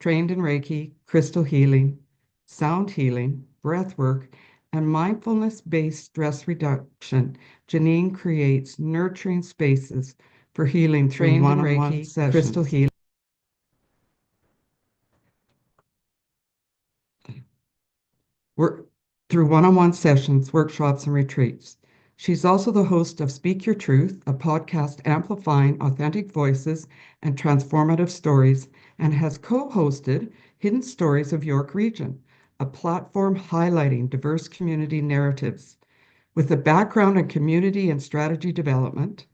trained in Reiki, crystal healing, sound healing, breath work, and mindfulness-based stress reduction, Janine creates nurturing spaces for healing through Trained in one-on-one Reiki, crystal sessions. healing. Work through one-on-one sessions, workshops, and retreats. She's also the host of Speak Your Truth, a podcast amplifying authentic voices and transformative stories, and has co-hosted Hidden Stories of York Region, a platform highlighting diverse community narratives. With a background in community and strategy development,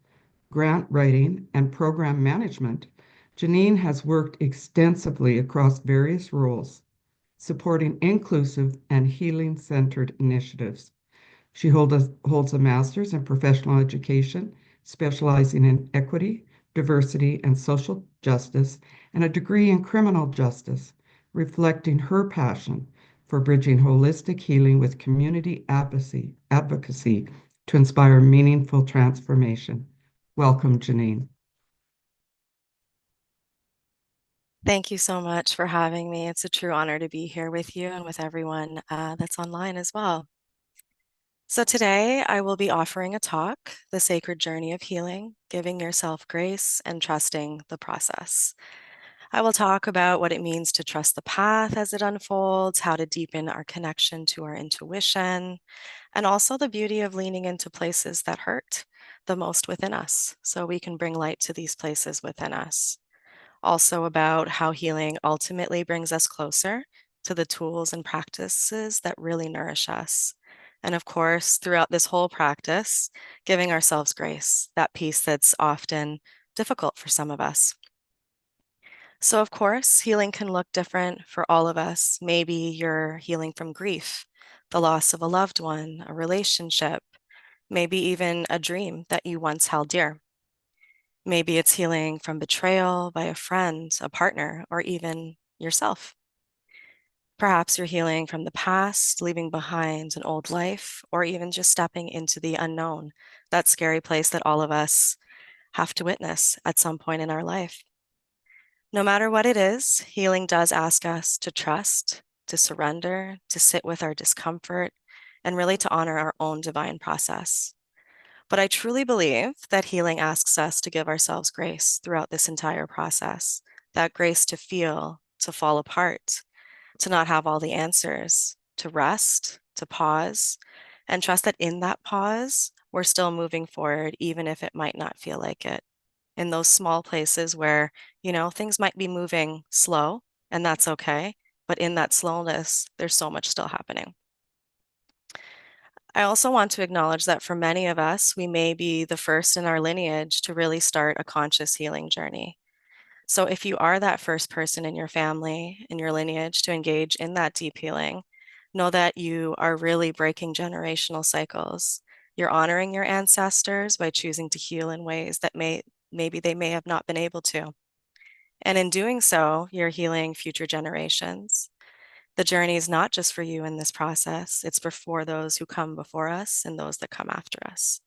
grant writing, and program management, Janine has worked extensively across various roles supporting inclusive and healing-centered initiatives. She holds a master's in professional education, specializing in equity, diversity, and social justice, and a degree in criminal justice, reflecting her passion for bridging holistic healing with community advocacy to inspire meaningful transformation. Welcome, Janine. Thank you so much for having me. It's a true honor to be here with you and with everyone that's online as well. So today I will be offering a talk, The Sacred Journey of Healing, Giving Yourself Grace and Trusting the Process. I will talk about what it means to trust the path as it unfolds, how to deepen our connection to our intuition, and also the beauty of leaning into places that hurt the most within us so we can bring light to these places within us. Also about how healing ultimately brings us closer to the tools and practices that really nourish us. And of course, throughout this whole practice, giving ourselves grace, that piece that's often difficult for some of us. So, of course, healing can look different for all of us. Maybe you're healing from grief, the loss of a loved one, a relationship, maybe even a dream that you once held dear. Maybe it's healing from betrayal by a friend, a partner, or even yourself. Perhaps you're healing from the past, leaving behind an old life, or even just stepping into the unknown, that scary place that all of us have to witness at some point in our life. No matter what it is, healing does ask us to trust, to surrender, to sit with our discomfort, and really to honor our own divine process. But I truly believe that healing asks us to give ourselves grace throughout this entire process, that grace to feel, to fall apart, to not have all the answers, to rest, to pause, and trust that in that pause, we're still moving forward, even if it might not feel like it. In those small places where, things might be moving slow, and that's okay. But in that slowness, there's so much still happening. I also want to acknowledge that for many of us, we may be the first in our lineage to really start a conscious healing journey. So if you are that first person in your family, in your lineage to engage in that deep healing, know that you are really breaking generational cycles. You're honoring your ancestors by choosing to heal in ways that maybe they may have not been able to. And in doing so, you're healing future generations. The journey is not just for you in this process, it's for those who come before us and those that come after us.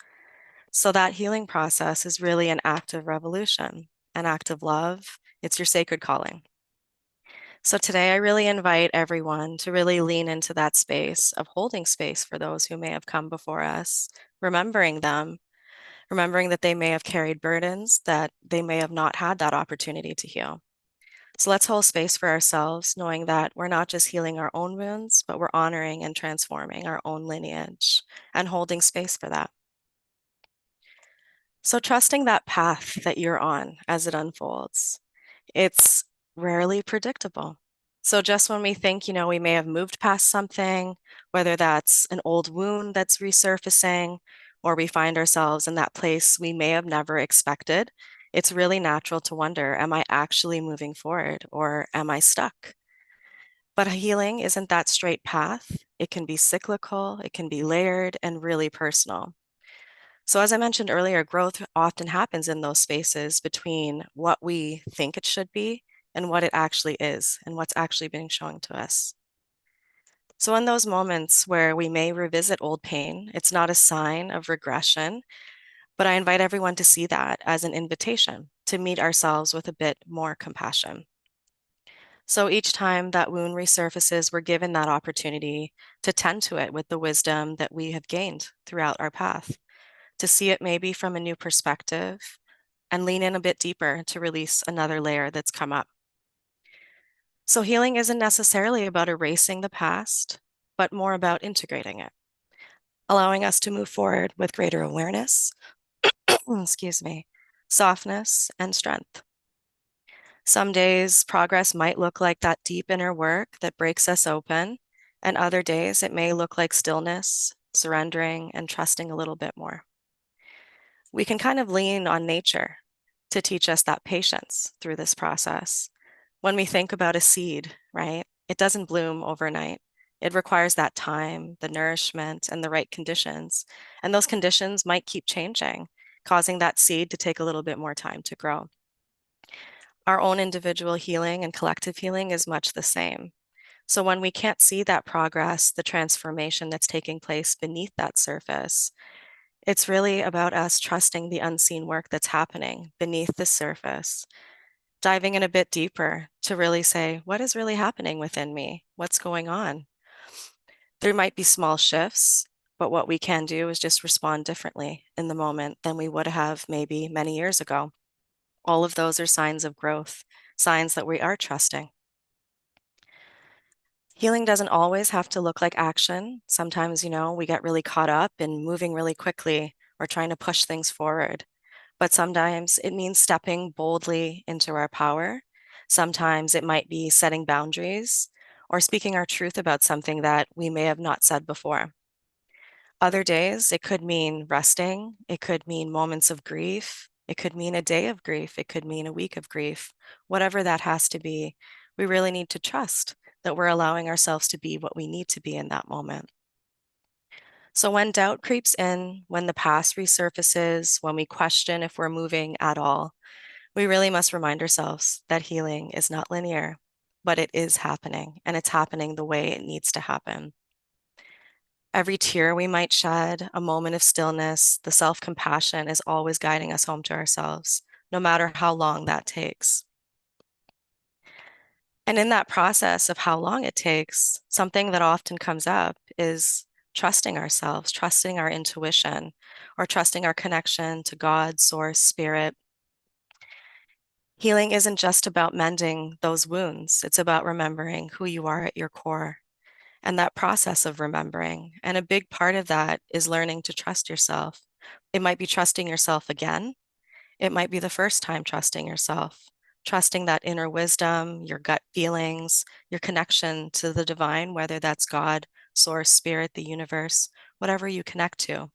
So that healing process is really an act of revolution, an act of love. It's your sacred calling. So today I really invite everyone to really lean into that space of holding space for those who may have come before us, remembering them, remembering that they may have carried burdens that they may have not had that opportunity to heal. So let's hold space for ourselves, knowing that we're not just healing our own wounds, but we're honoring and transforming our own lineage and holding space for that. So trusting that path that you're on as it unfolds, it's rarely predictable. So just when we think, we may have moved past something, whether that's an old wound that's resurfacing, or we find ourselves in that place we may have never expected, it's really natural to wonder, am I actually moving forward or am I stuck? But healing isn't that straight path. It can be cyclical, it can be layered and really personal. So as I mentioned earlier, growth often happens in those spaces between what we think it should be and what it actually is and what's actually being shown to us. So in those moments where we may revisit old pain, it's not a sign of regression, but I invite everyone to see that as an invitation to meet ourselves with a bit more compassion. So each time that wound resurfaces, we're given that opportunity to tend to it with the wisdom that we have gained throughout our path, to see it maybe from a new perspective and lean in a bit deeper to release another layer that's come up. So healing isn't necessarily about erasing the past, but more about integrating it, allowing us to move forward with greater awareness, excuse me, softness, and strength. Some days progress might look like that deep inner work that breaks us open, and other days it may look like stillness, surrendering, and trusting a little bit more. We can kind of lean on nature to teach us that patience through this process. When we think about a seed, right, it doesn't bloom overnight. It requires that time, the nourishment, and the right conditions. And those conditions might keep changing, causing that seed to take a little bit more time to grow. Our own individual healing and collective healing is much the same. So when we can't see that progress, the transformation that's taking place beneath that surface, it's really about us trusting the unseen work that's happening beneath the surface, diving in a bit deeper to really say, what is really happening within me? What's going on? There might be small shifts, but what we can do is just respond differently in the moment than we would have maybe many years ago. All of those are signs of growth, signs that we are trusting. Healing doesn't always have to look like action. Sometimes, we get really caught up in moving really quickly or trying to push things forward. But sometimes it means stepping boldly into our power. Sometimes it might be setting boundaries or speaking our truth about something that we may have not said before. Other days, it could mean resting. It could mean moments of grief. It could mean a day of grief. It could mean a week of grief. Whatever that has to be, we really need to trust that we're allowing ourselves to be what we need to be in that moment. So when doubt creeps in, when the past resurfaces, when we question if we're moving at all, we really must remind ourselves that healing is not linear, but it is happening, and it's happening the way it needs to happen. Every tear we might shed, a moment of stillness, the self-compassion is always guiding us home to ourselves, no matter how long that takes. And in that process of how long it takes, something that often comes up is trusting ourselves, trusting our intuition, or trusting our connection to God, source, spirit. Healing isn't just about mending those wounds. It's about remembering who you are at your core and that process of remembering. And a big part of that is learning to trust yourself. It might be trusting yourself again. It might be the first time trusting yourself, trusting that inner wisdom, your gut feelings, your connection to the divine, whether that's God, source, spirit, the universe, whatever you connect to.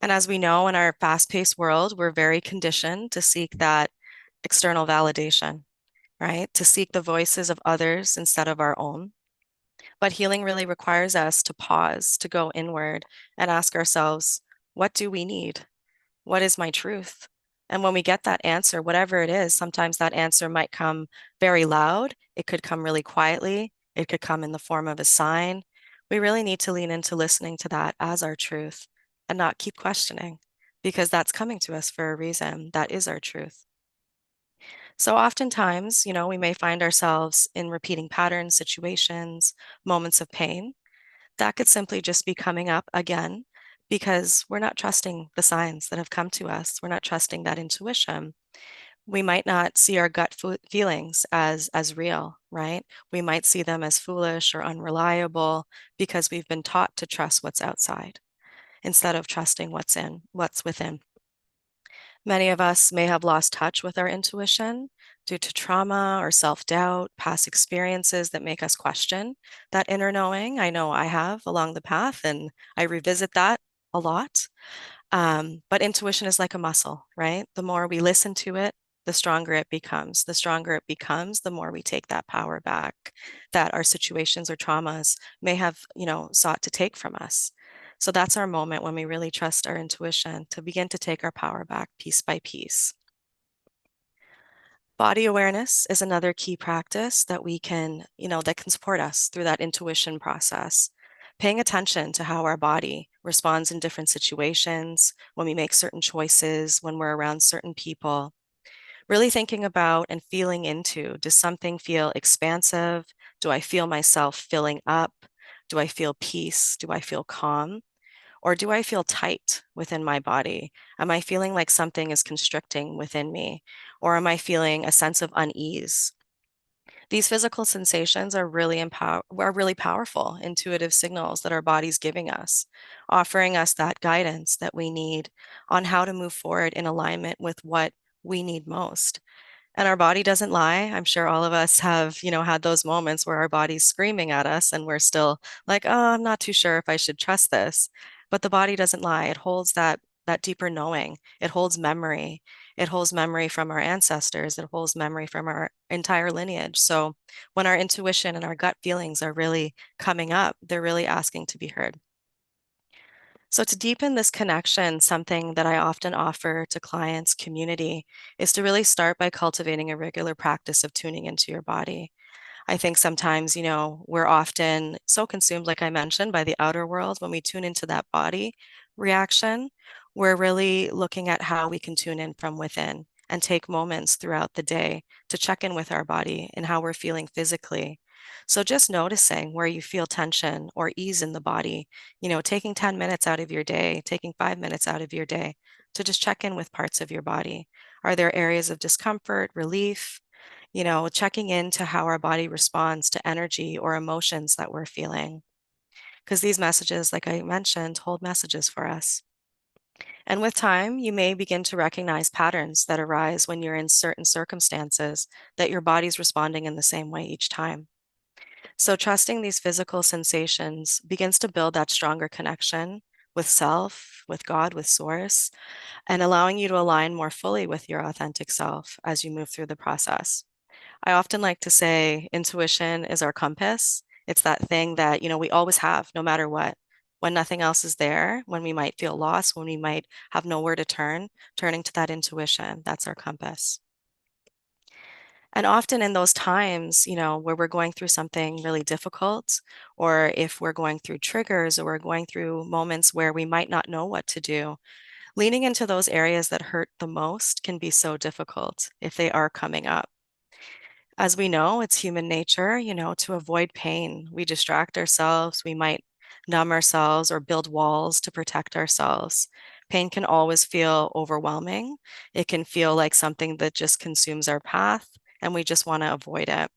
And as we know, in our fast-paced world, we're very conditioned to seek that external validation, right? To seek the voices of others instead of our own. But healing really requires us to pause, to go inward and ask ourselves, what do we need? What is my truth? And when we get that answer, whatever it is, sometimes that answer might come very loud. It could come really quietly. It could come in the form of a sign. We really need to lean into listening to that as our truth and not keep questioning because that's coming to us for a reason. That is our truth. So oftentimes, we may find ourselves in repeating patterns, situations, moments of pain. That could simply just be coming up again because we're not trusting the signs that have come to us. We're not trusting that intuition. We might not see our gut feelings as real, right? We might see them as foolish or unreliable because we've been taught to trust what's outside instead of trusting what's within. Many of us may have lost touch with our intuition due to trauma or self-doubt, past experiences that make us question that inner knowing. I know I have along the path, and I revisit that a lot. But intuition is like a muscle, right? The more we listen to it, the stronger it becomes. The stronger it becomes, the more we take that power back that our situations or traumas may have, sought to take from us. So that's our moment when we really trust our intuition to begin to take our power back piece by piece. Body awareness is another key practice that we can, that can support us through that intuition process. Paying attention to how our body responds in different situations, when we make certain choices, when we're around certain people. Really thinking about and feeling into, does something feel expansive? Do I feel myself filling up? Do I feel peace? Do I feel calm? Or do I feel tight within my body? Am I feeling like something is constricting within me? Or am I feeling a sense of unease? These physical sensations are really powerful, intuitive signals that our body's giving us, offering us that guidance that we need on how to move forward in alignment with what we need most. And our body doesn't lie. I'm sure all of us have, had those moments where our body's screaming at us and we're still like, oh, I'm not too sure if I should trust this. But the body doesn't lie. It holds that deeper knowing. It holds memory. It holds memory from our ancestors. It holds memory from our entire lineage. So when our intuition and our gut feelings are really coming up, they're really asking to be heard. So, to deepen this connection, something that I often offer to clients' community is to really start by cultivating a regular practice of tuning into your body. I think sometimes, we're often so consumed, like I mentioned, by the outer world. When we tune into that body reaction, we're really looking at how we can tune in from within and take moments throughout the day to check in with our body and how we're feeling physically. So just noticing where you feel tension or ease in the body, taking 10 minutes out of your day, taking 5 minutes out of your day to just check in with parts of your body. Are there areas of discomfort, relief? Checking into how our body responds to energy or emotions that we're feeling. Because these messages, like I mentioned, hold messages for us. And with time, you may begin to recognize patterns that arise when you're in certain circumstances that your body's responding in the same way each time. So, trusting these physical sensations begins to build that stronger connection with self, with God, with Source, and allowing you to align more fully with your authentic self as you move through the process. I often like to say intuition is our compass. It's that thing that, we always have no matter what. When nothing else is there, when we might feel lost, when we might have nowhere to turn, turning to that intuition, that's our compass. And often in those times, where we're going through something really difficult, or if we're going through triggers or we're going through moments where we might not know what to do, leaning into those areas that hurt the most can be so difficult if they are coming up. As we know, it's human nature, to avoid pain. We distract ourselves, we might numb ourselves or build walls to protect ourselves. Pain can always feel overwhelming. It can feel like something that just consumes our path, and we just want to avoid it.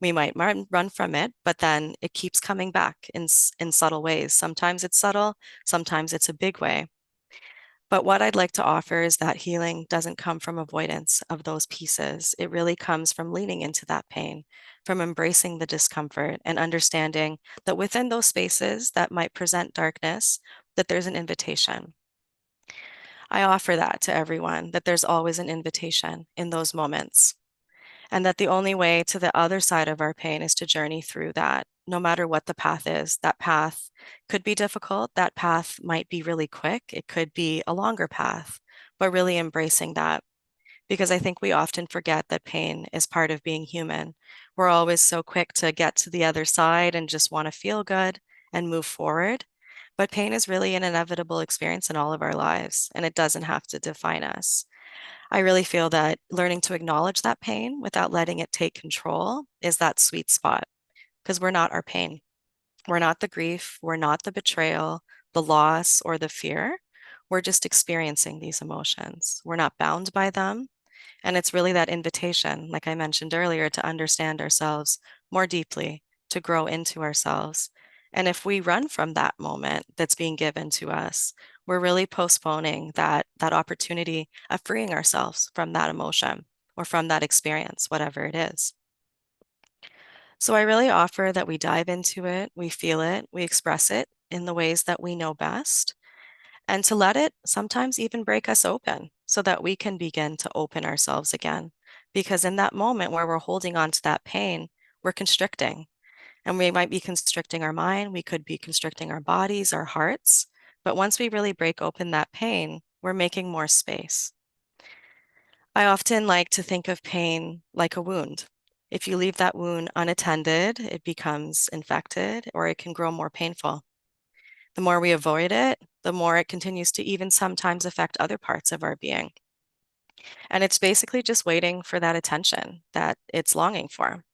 We might run from it, but then it keeps coming back in subtle ways. Sometimes it's subtle, sometimes it's a big way. But what I'd like to offer is that healing doesn't come from avoidance of those pieces. It really comes from leaning into that pain, from embracing the discomfort and understanding that within those spaces that might present darkness, that there's an invitation. I offer that to everyone, that there's always an invitation in those moments, and that the only way to the other side of our pain is to journey through that, no matter what the path is. That path could be difficult. That path might be really quick. It could be a longer path, but really embracing that. Because I think we often forget that pain is part of being human. We're always so quick to get to the other side and just want to feel good and move forward. But pain is really an inevitable experience in all of our lives, and it doesn't have to define us. I really feel that learning to acknowledge that pain without letting it take control is that sweet spot, because we're not our pain. We're not the grief. We're not the betrayal, the loss, or the fear. We're just experiencing these emotions. We're not bound by them. And it's really that invitation, like I mentioned earlier, to understand ourselves more deeply, to grow into ourselves. And if we run from that moment that's being given to us, we're really postponing that opportunity of freeing ourselves from that emotion or from that experience, whatever it is. So I really offer that we dive into it, we feel it, we express it in the ways that we know best, and to let it sometimes even break us open so that we can begin to open ourselves again. Because in that moment where we're holding on to that pain, we're constricting. And we might be constricting our mind, we could be constricting our bodies, our hearts. But once we really break open that pain, we're making more space. I often like to think of pain like a wound. If you leave that wound unattended, it becomes infected or it can grow more painful. The more we avoid it, the more it continues to even sometimes affect other parts of our being. And it's basically just waiting for that attention that it's longing for.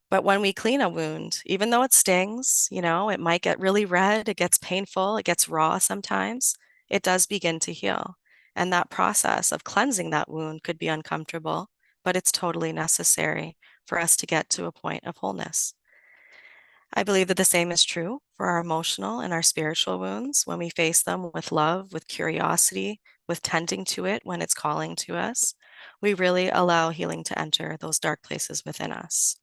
But when we clean a wound, even though it stings, it might get really red, it gets painful, it gets raw sometimes, it does begin to heal. And that process of cleansing that wound could be uncomfortable, but it's totally necessary for us to get to a point of wholeness. I believe that the same is true for our emotional and our spiritual wounds when we face them with love, with curiosity, with tending to it when it's calling to us. We really allow healing to enter those dark places within us.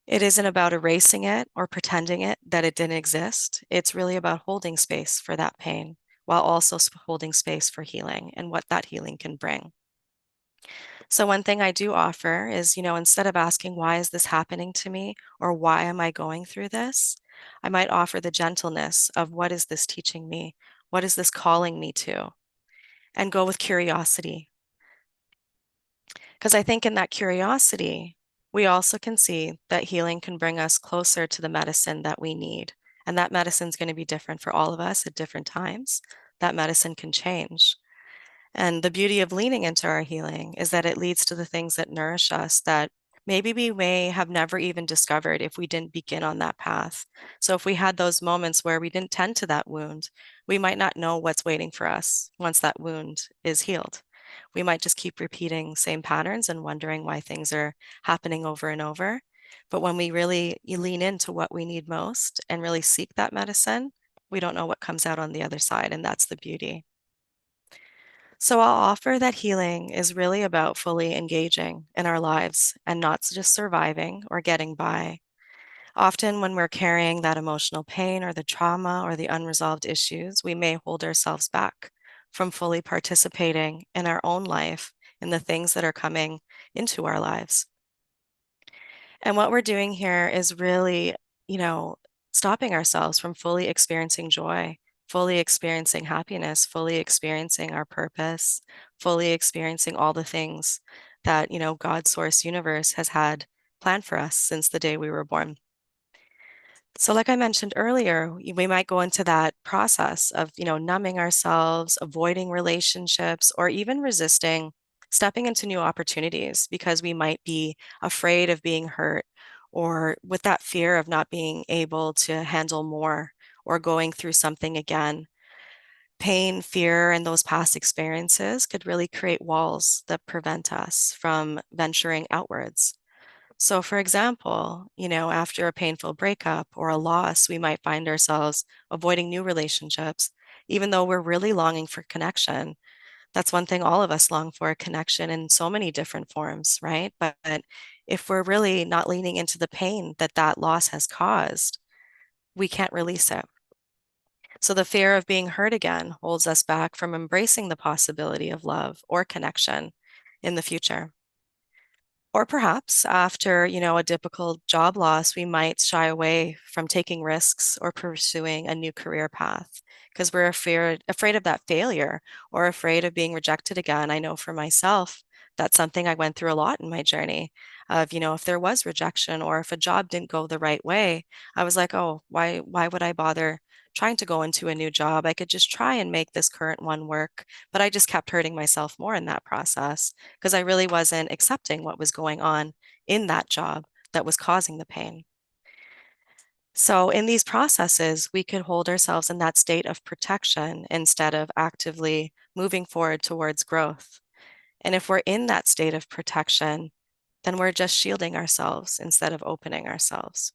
It isn't about erasing it or pretending that it didn't exist. It's really about holding space for that pain while also holding space for healing and what that healing can bring. So one thing I do offer is, instead of asking, why is this happening to me? Or why am I going through this? I might offer the gentleness of, what is this teaching me? What is this calling me to? And go with curiosity. Because I think in that curiosity, we also can see that healing can bring us closer to the medicine that we need. And that medicine is going to be different for all of us at different times. That medicine can change. And the beauty of leaning into our healing is that it leads to the things that nourish us that maybe we may have never even discovered if we didn't begin on that path. So if we had those moments where we didn't tend to that wound, we might not know what's waiting for us once that wound is healed. We might just keep repeating same patterns and wondering why things are happening over and over. But when we really lean into what we need most and really seek that medicine, we don't know what comes out on the other side, and that's the beauty. So I'll offer that healing is really about fully engaging in our lives and not just surviving or getting by. Often, when we're carrying that emotional pain or the trauma or the unresolved issues, we may hold ourselves back from fully participating in our own life, in the things that are coming into our lives. And what we're doing here is really, you know, stopping ourselves from fully experiencing joy, fully experiencing happiness, fully experiencing our purpose, fully experiencing all the things that, God's source universe has had planned for us since the day we were born. So, like I mentioned earlier, we might go into that process of, numbing ourselves, avoiding relationships, or even resisting stepping into new opportunities because we might be afraid of being hurt or with that fear of not being able to handle more or going through something again. Pain, fear, and those past experiences could really create walls that prevent us from venturing outwards. So, for example, after a painful breakup or a loss, we might find ourselves avoiding new relationships, even though we're really longing for connection. That's one thing all of us long for, connection in so many different forms, right? But if we're really not leaning into the pain that that loss has caused, we can't release it. So the fear of being hurt again holds us back from embracing the possibility of love or connection in the future. Or perhaps after, a difficult job loss, we might shy away from taking risks or pursuing a new career path because we're afraid of that failure or afraid of being rejected again. I know for myself, that's something I went through a lot in my journey of, if there was rejection or if a job didn't go the right way, I was like, oh, why would I bother trying to go into a new job? I could just try and make this current one work. But I just kept hurting myself more in that process because I really wasn't accepting what was going on in that job that was causing the pain. So, in these processes, we could hold ourselves in that state of protection instead of actively moving forward towards growth. And if we're in that state of protection, then we're just shielding ourselves instead of opening ourselves.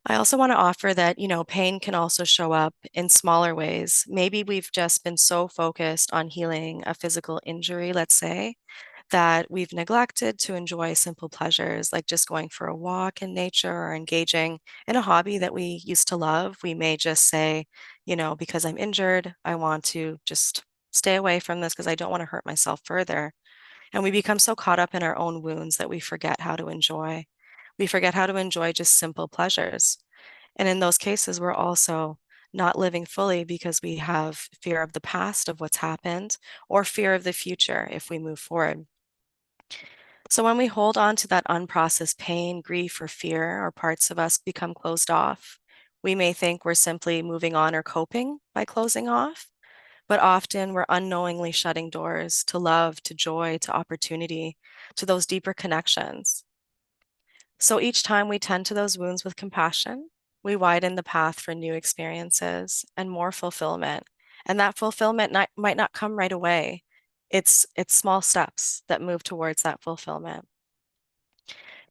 I also want to offer that, pain can also show up in smaller ways. Maybe we've just been so focused on healing a physical injury, let's say, that we've neglected to enjoy simple pleasures like just going for a walk in nature or engaging in a hobby that we used to love. We may just say, because I'm injured, I want to just stay away from this because I don't want to hurt myself further. And we become so caught up in our own wounds that we forget how to enjoy. We forget how to enjoy just simple pleasures. And in those cases, we're also not living fully because we have fear of the past, of what's happened, or fear of the future if we move forward. So when we hold on to that unprocessed pain, grief, or fear, or parts of us become closed off, we may think we're simply moving on or coping by closing off. but often we're unknowingly shutting doors to love, to joy, to opportunity, to those deeper connections. So each time we tend to those wounds with compassion, we widen the path for new experiences and more fulfillment. And that fulfillment might not come right away. It's small steps that move towards that fulfillment.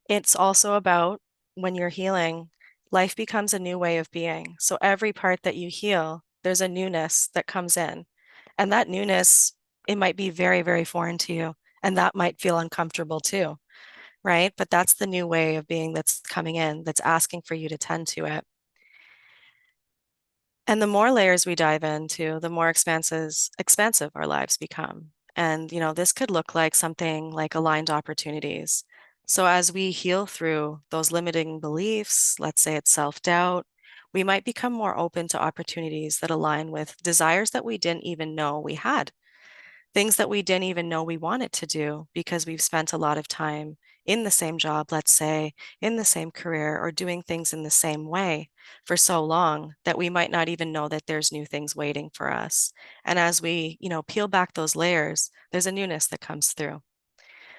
It's also about when you're healing, life becomes a new way of being. So every part that you heal, there's a newness that comes in. And that newness, it might be very, very foreign to you. And that might feel uncomfortable too, right? But that's the new way of being that's coming in, that's asking for you to tend to it. And the more layers we dive into, the more expansive our lives become. And, this could look like something like aligned opportunities. So as we heal through those limiting beliefs, let's say it's self-doubt, we might become more open to opportunities that align with desires that we didn't even know we had, things that we didn't even know we wanted to do because we've spent a lot of time in the same job, let's say, in the same career, or doing things in the same way for so long that we might not even know that there's new things waiting for us. And as we, peel back those layers, there's a newness that comes through.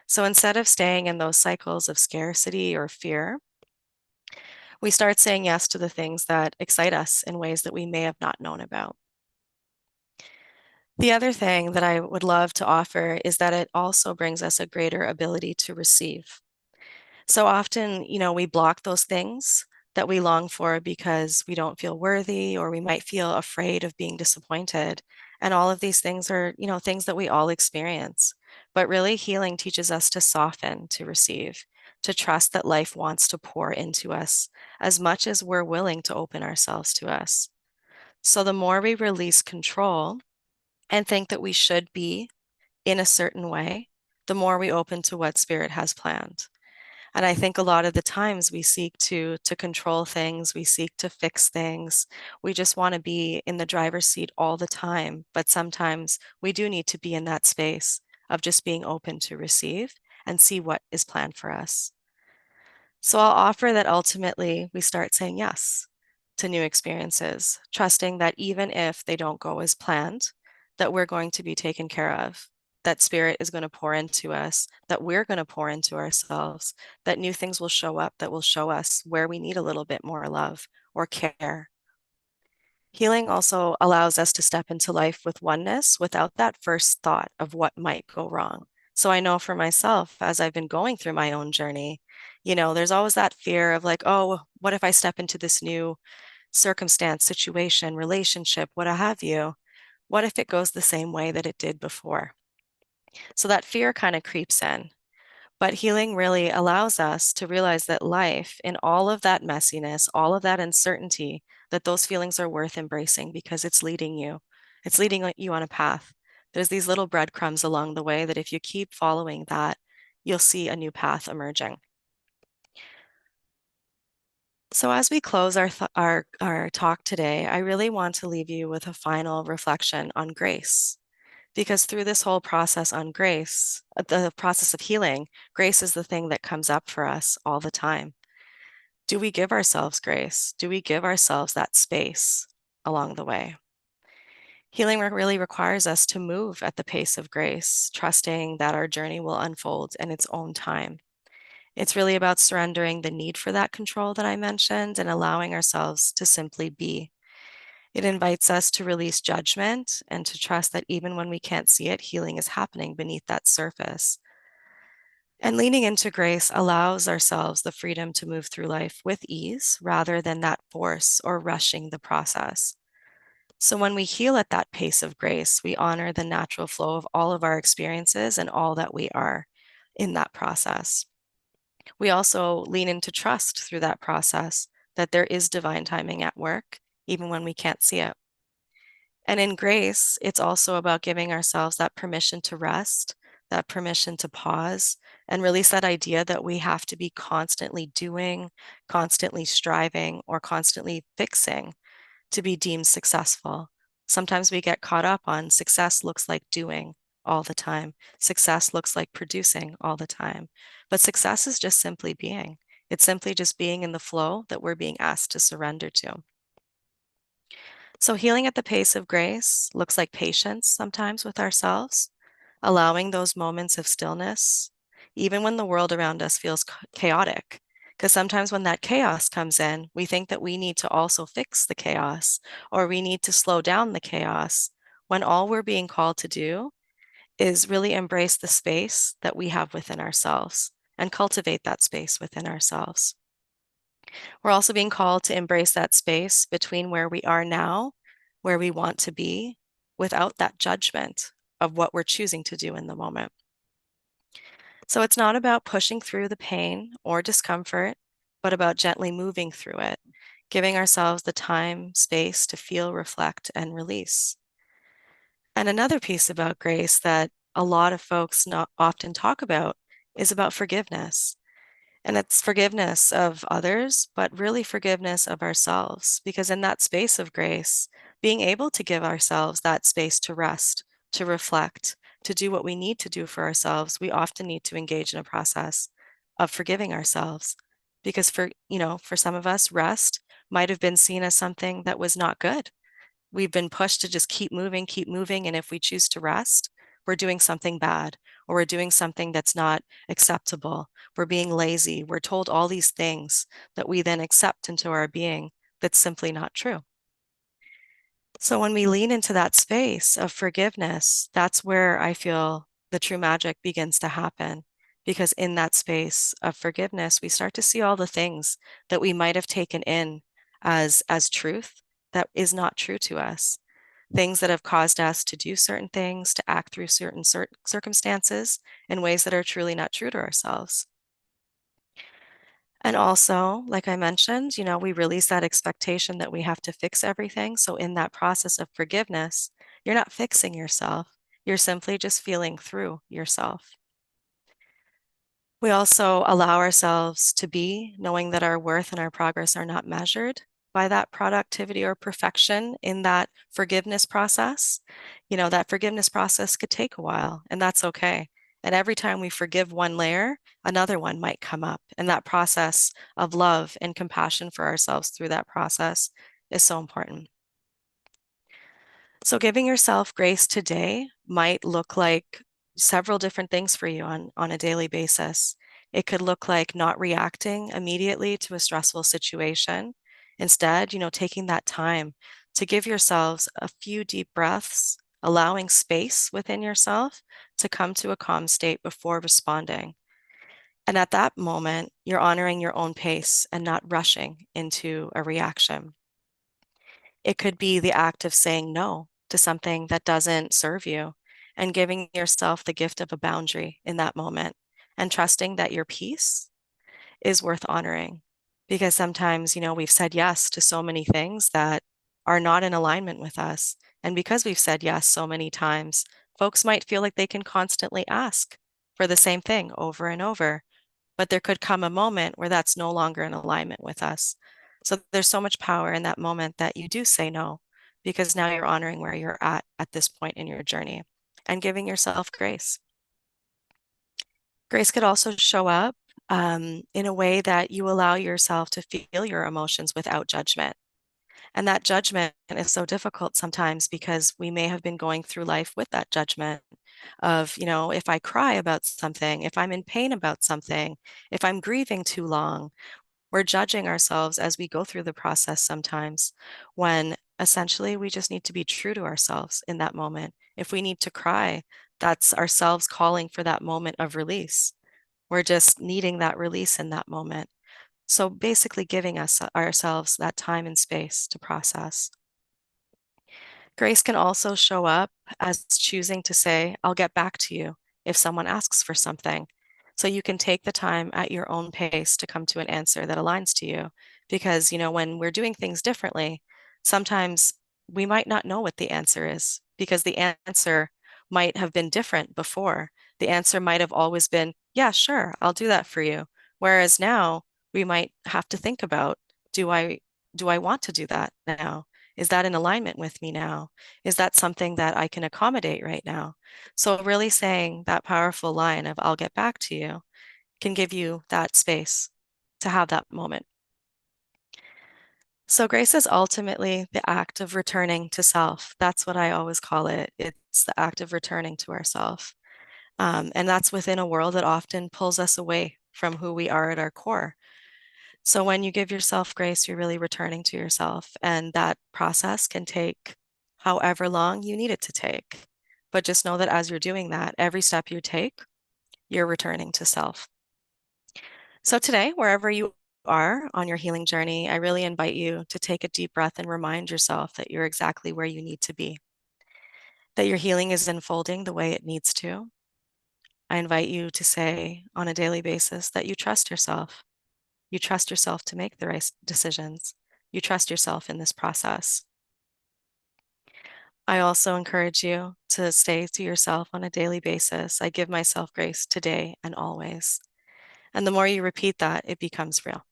So instead of staying in those cycles of scarcity or fear, we start saying yes to the things that excite us in ways that we may have not known about. The other thing that I would love to offer is that it also brings us a greater ability to receive. So often, we block those things that we long for because we don't feel worthy or we might feel afraid of being disappointed. And all of these things are, things that we all experience. But really, healing teaches us to soften, to receive, to trust that life wants to pour into us as much as we're willing to open ourselves to us. So the more we release control and think that we should be in a certain way, the more we open to what spirit has planned. And I think a lot of the times we seek to control things, we seek to fix things. We just want to be in the driver's seat all the time. But sometimes we do need to be in that space of just being open to receive and see what is planned for us. So I'll offer that ultimately we start saying yes to new experiences, trusting that even if they don't go as planned, that we're going to be taken care of, that spirit is going to pour into us, that we're going to pour into ourselves, that new things will show up that will show us where we need a little bit more love or care. Healing also allows us to step into life with oneness without that first thought of what might go wrong. So I know for myself, as I've been going through my own journey, there's always that fear of like, oh, what if I step into this new circumstance, situation, relationship, what have you? What if it goes the same way that it did before? So that fear kind of creeps in. But healing really allows us to realize that life, in all of that messiness, all of that uncertainty, that those feelings are worth embracing because it's leading you. It's leading you on a path. There's these little breadcrumbs along the way that if you keep following that, you'll see a new path emerging. So as we close our talk today, I really want to leave you with a final reflection on grace. Because through this whole process on grace, the process of healing, grace is the thing that comes up for us all the time. Do we give ourselves grace? Do we give ourselves that space along the way? Healing really requires us to move at the pace of grace, trusting that our journey will unfold in its own time. It's really about surrendering the need for that control that I mentioned and allowing ourselves to simply be. It invites us to release judgment and to trust that even when we can't see it, healing is happening beneath that surface. And leaning into grace allows ourselves the freedom to move through life with ease rather than that force or rushing the process. So when we heal at that pace of grace, we honor the natural flow of all of our experiences and all that we are in that process. We also lean into trust through that process that there is divine timing at work, even when we can't see it. And in grace, it's also about giving ourselves that permission to rest, that permission to pause, and release that idea that we have to be constantly doing, constantly striving, or constantly fixing to be deemed successful. Sometimes we get caught up on success looks like doing all the time. Success looks like producing all the time. But success is just simply being. It's simply just being in the flow that we're being asked to surrender to. So healing at the pace of grace looks like patience sometimes with ourselves, allowing those moments of stillness, even when the world around us feels chaotic. Because sometimes when that chaos comes in, we think that we need to also fix the chaos or we need to slow down the chaos, when all we're being called to do is really embrace the space that we have within ourselves and cultivate that space within ourselves. We're also being called to embrace that space between where we are now, where we want to be, without that judgment of what we're choosing to do in the moment. So it's not about pushing through the pain or discomfort, but about gently moving through it, giving ourselves the time, space to feel, reflect, and release. And another piece about grace that a lot of folks not often talk about is about forgiveness. And it's forgiveness of others, but really forgiveness of ourselves. Because in that space of grace, being able to give ourselves that space to rest, to reflect, to do what we need to do for ourselves, we often need to engage in a process of forgiving ourselves. Because for some of us, rest might have been seen as something that was not good. We've been pushed to just keep moving. And if we choose to rest, we're doing something bad or we're doing something that's not acceptable. We're being lazy. We're told all these things that we then accept into our being that's simply not true. So when we lean into that space of forgiveness, that's where I feel the true magic begins to happen. Because in that space of forgiveness, we start to see all the things that we might have taken in as truth that is not true to us. Things that have caused us to do certain things, to act through certain circumstances in ways that are truly not true to ourselves. And also, like I mentioned, we release that expectation that we have to fix everything. So in that process of forgiveness, you're not fixing yourself. You're simply just feeling through yourself. We also allow ourselves to be, knowing that our worth and our progress are not measured by that productivity or perfection in that forgiveness process. That forgiveness process could take a while, and that's okay. And every time we forgive one layer, another one might come up. And that process of love and compassion for ourselves through that process is so important. So giving yourself grace today might look like several different things for you on a daily basis. It could look like not reacting immediately to a stressful situation. Instead, taking that time to give yourselves a few deep breaths, allowing space within yourself to come to a calm state before responding. And at that moment, you're honoring your own pace and not rushing into a reaction. It could be the act of saying no to something that doesn't serve you and giving yourself the gift of a boundary in that moment and trusting that your peace is worth honoring. Because sometimes, we've said yes to so many things that are not in alignment with us. And because we've said yes so many times, folks might feel like they can constantly ask for the same thing over and over. But there could come a moment where that's no longer in alignment with us. So there's so much power in that moment that you do say no, because now you're honoring where you're at this point in your journey and giving yourself grace. Grace could also show up in a way that you allow yourself to feel your emotions without judgment. And that judgment is so difficult sometimes because we may have been going through life with that judgment of, if I cry about something, if I'm in pain about something, if I'm grieving too long, we're judging ourselves as we go through the process sometimes, when essentially we just need to be true to ourselves in that moment. If we need to cry, that's ourselves calling for that moment of release. We're just needing that release in that moment. So basically giving us ourselves that time and space to process. Grace can also show up as choosing to say, I'll get back to you if someone asks for something. So you can take the time at your own pace to come to an answer that aligns to you. Because, when we're doing things differently, sometimes we might not know what the answer is because the answer might have been different before. The answer might have always been, yeah, sure, I'll do that for you. Whereas now we might have to think about, do I do I want to do that now? Is that in alignment with me now? Is that something that I can accommodate right now? So really saying that powerful line of I'll get back to you can give you that space to have that moment. So grace is ultimately the act of returning to self. That's what I always call it. It's the act of returning to ourself. And that's within a world that often pulls us away from who we are at our core. So when you give yourself grace, you're really returning to yourself. And that process can take however long you need it to take. But just know that as you're doing that, every step you take, you're returning to self. So today, wherever you are on your healing journey, I really invite you to take a deep breath and remind yourself that you're exactly where you need to be, that your healing is unfolding the way it needs to. I invite you to say on a daily basis that you trust yourself. You trust yourself to make the right decisions. You trust yourself in this process. I also encourage you to say to yourself on a daily basis, I give myself grace today and always. And the more you repeat that, it becomes real.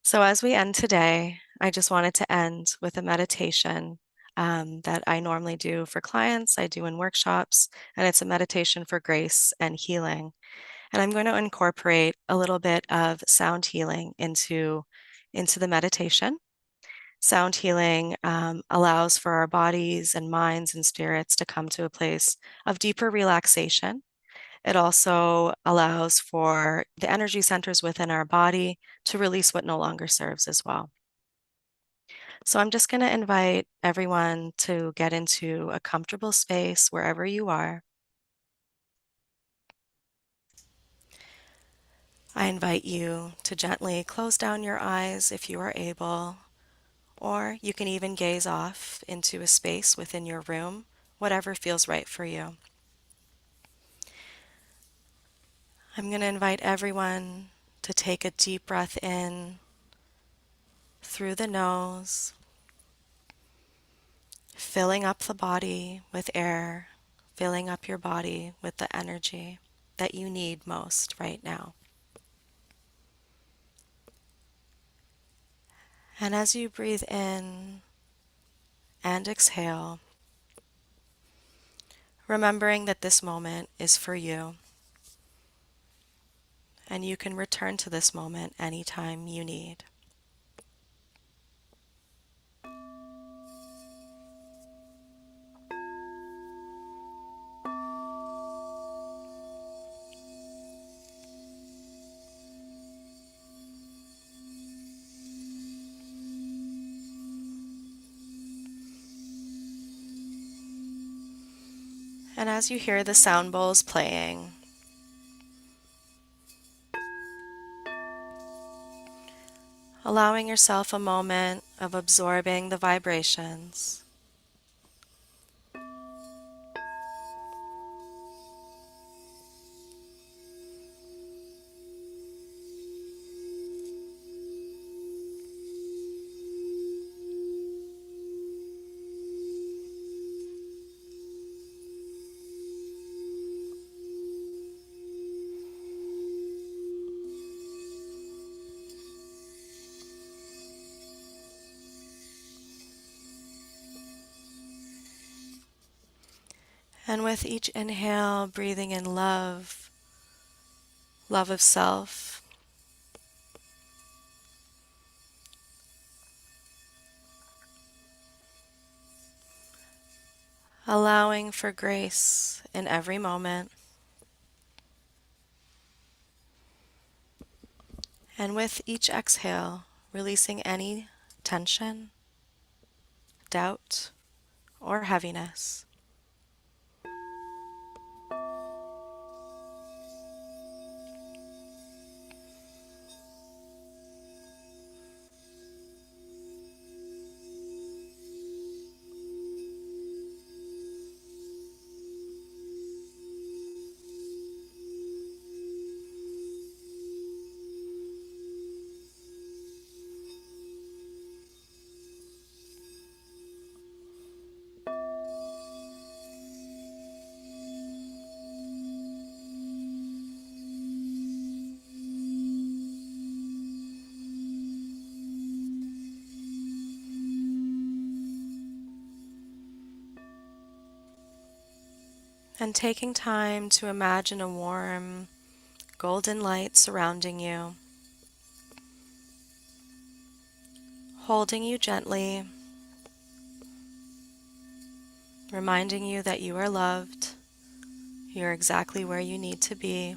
So as we end today, I just wanted to end with a meditation that I normally do for clients, I do in workshops, and it's a meditation for grace and healing. And I'm going to incorporate a little bit of sound healing into the meditation. Sound healing allows for our bodies and minds and spirits to come to a place of deeper relaxation. It also allows for the energy centers within our body to release what no longer serves as well. So I'm just going to invite everyone to get into a comfortable space wherever you are. I invite you to gently close down your eyes if you are able, or you can even gaze off into a space within your room, whatever feels right for you. I'm going to invite everyone to take a deep breath in through the nose, filling up the body with air, filling up your body with the energy that you need most right now. And as you breathe in and exhale, remembering that this moment is for you, and you can return to this moment anytime you need. And as you hear the sound bowls playing, allowing yourself a moment of absorbing the vibrations. And with each inhale, breathing in love, love of self, allowing for grace in every moment. And with each exhale, releasing any tension, doubt, or heaviness. And taking time to imagine a warm, golden light surrounding you. holding you gently, reminding you that you are loved, you're exactly where you need to be.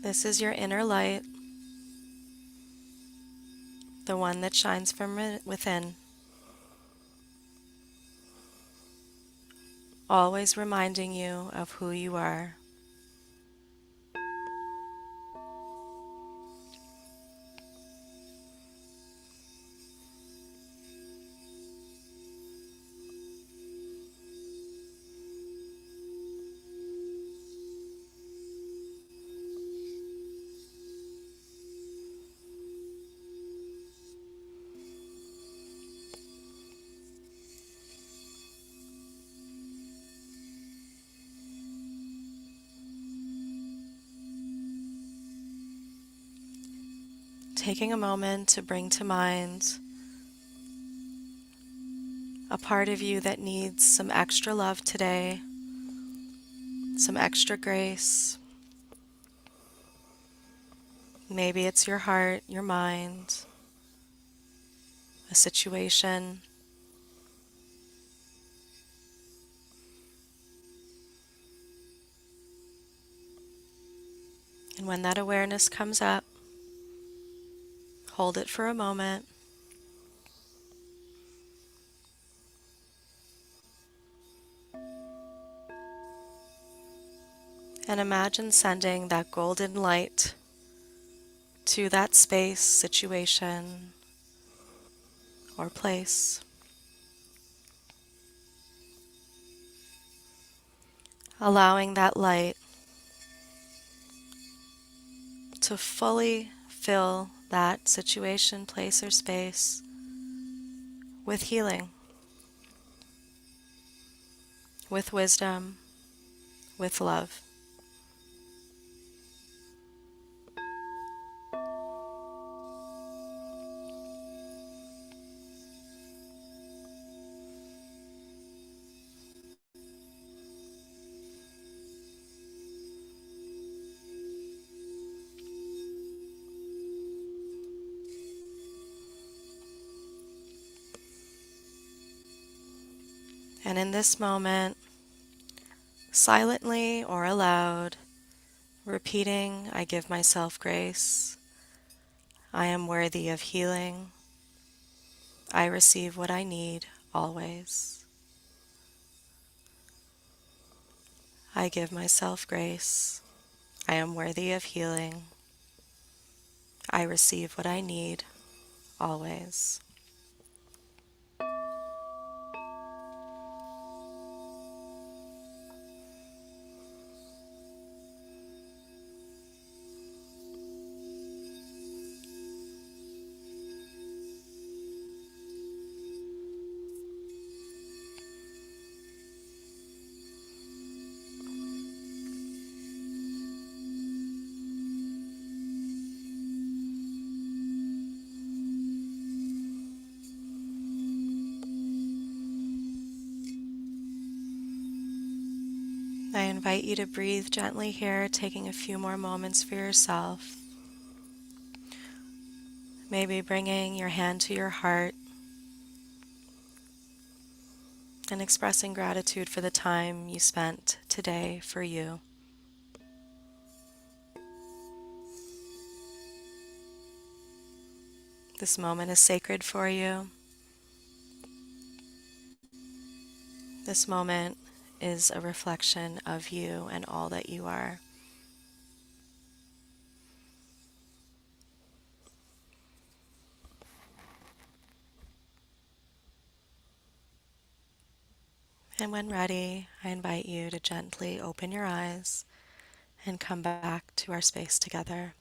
This is your inner light, the one that shines from within, always reminding you of who you are. Taking a moment to bring to mind a part of you that needs some extra love today, some extra grace. Maybe it's your heart, your mind, a situation. And when that awareness comes up, hold it for a moment. And imagine sending that golden light to that space, situation, or place. Allowing that light to fully fill that situation, place, or space with healing, with wisdom, with love. And in this moment, silently or aloud, repeating, I give myself grace. I am worthy of healing. I receive what I need always. I give myself grace. I am worthy of healing. I receive what I need always. I invite you to breathe gently here, taking a few more moments for yourself. Maybe bringing your hand to your heart and expressing gratitude for the time you spent today for you. This moment is sacred for you. This moment is a reflection of you and all that you are. And when ready, I invite you to gently open your eyes and come back to our space together.